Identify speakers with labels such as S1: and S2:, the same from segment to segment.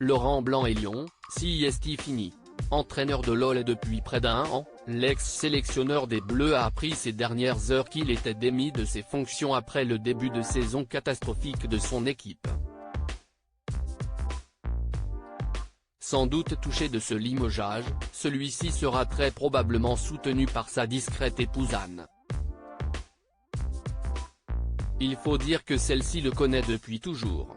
S1: Laurent Blanc et Lyon, si est fini. Entraîneur de l'OL depuis près d'un an, l'ex-sélectionneur des Bleus a appris ces dernières heures qu'il était démis de ses fonctions après le début de saison catastrophique de son équipe. Sans doute touché de ce limogeage, celui-ci sera très probablement soutenu par sa discrète épouse Anne. Il faut dire que celle-ci le connaît depuis toujours.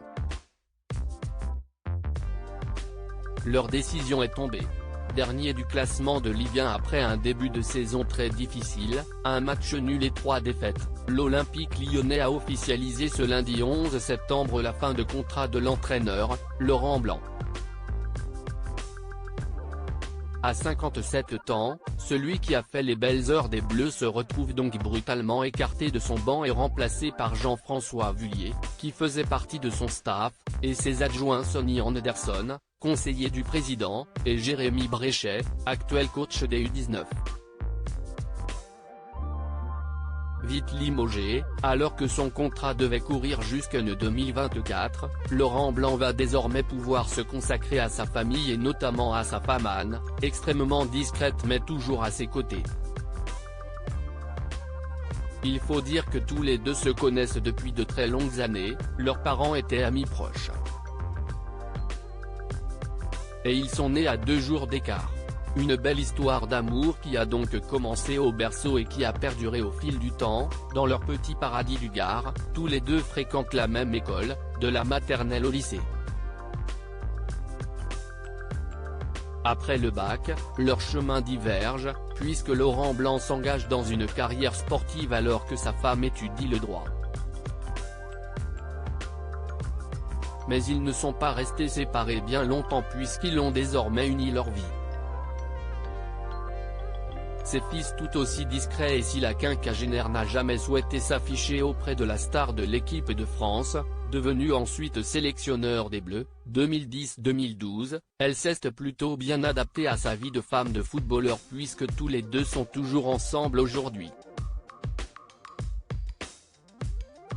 S1: Leur décision est tombée. Dernier du classement de Ligue 1 après un début de saison très difficile, un match nul et 3 défaites, l'Olympique lyonnais a officialisé ce lundi 11 septembre la fin de contrat de l'entraîneur, Laurent Blanc. À 57 ans, celui qui a fait les belles heures des Bleus se retrouve donc brutalement écarté de son banc et remplacé par Jean-François Vullier, qui faisait partie de son staff, et ses adjoints Sonny Anderson, conseiller du président, et Jérémy Bréchet, actuel coach des U19. Vite limogé, alors que son contrat devait courir jusqu'en 2024, Laurent Blanc va désormais pouvoir se consacrer à sa famille et notamment à sa femme Anne, extrêmement discrète mais toujours à ses côtés. Il faut dire que tous les deux se connaissent depuis de très longues années, leurs parents étaient amis proches. Et ils sont nés à 2 jours d'écart. Une belle histoire d'amour qui a donc commencé au berceau et qui a perduré au fil du temps, dans leur petit paradis du Gard, tous les deux fréquentent la même école, de la maternelle au lycée. Après le bac, leurs chemins divergent, puisque Laurent Blanc s'engage dans une carrière sportive alors que sa femme étudie le droit. Mais ils ne sont pas restés séparés bien longtemps puisqu'ils ont désormais uni leur vie. Ses fils tout aussi discrets et si la quinquagénaire n'a jamais souhaité s'afficher auprès de la star de l'équipe de France, devenue ensuite sélectionneur des Bleus, 2010-2012, elle s'est plutôt bien adaptée à sa vie de femme de footballeur puisque tous les deux sont toujours ensemble aujourd'hui.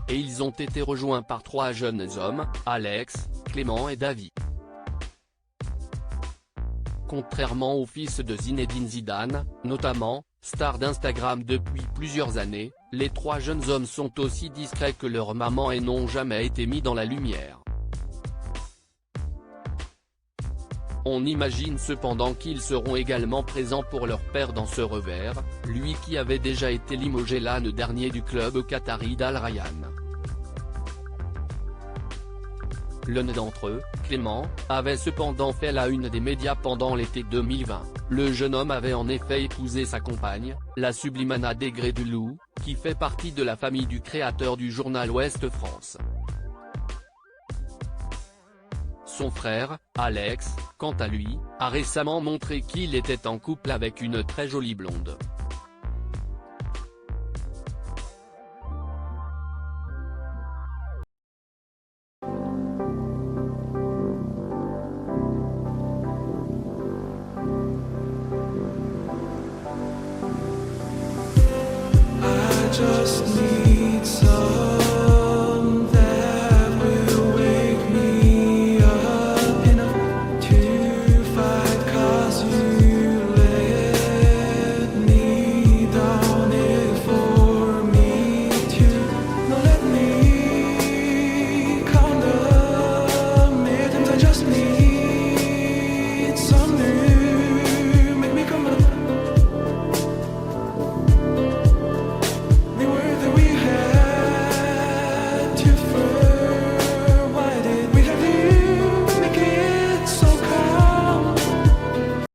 S1: Et ils ont été rejoints par 3 jeunes hommes, Alex, Clément et David. Contrairement au fils de Zinedine Zidane, notamment, star d'Instagram depuis plusieurs années, les 3 jeunes hommes sont aussi discrets que leur maman et n'ont jamais été mis dans la lumière. On imagine cependant qu'ils seront également présents pour leur père dans ce revers, lui qui avait déjà été limogé l'an dernier du club qatari d'Al Rayyan. L'un d'entre eux, Clément, avait cependant fait la une des médias pendant l'été 2020. Le jeune homme avait en effet épousé sa compagne, la sublime Anna Desgrédulou, qui fait partie de la famille du créateur du journal Ouest France. Son frère, Alex, quant à lui, a récemment montré qu'il était en couple avec une très jolie blonde.
S2: Just need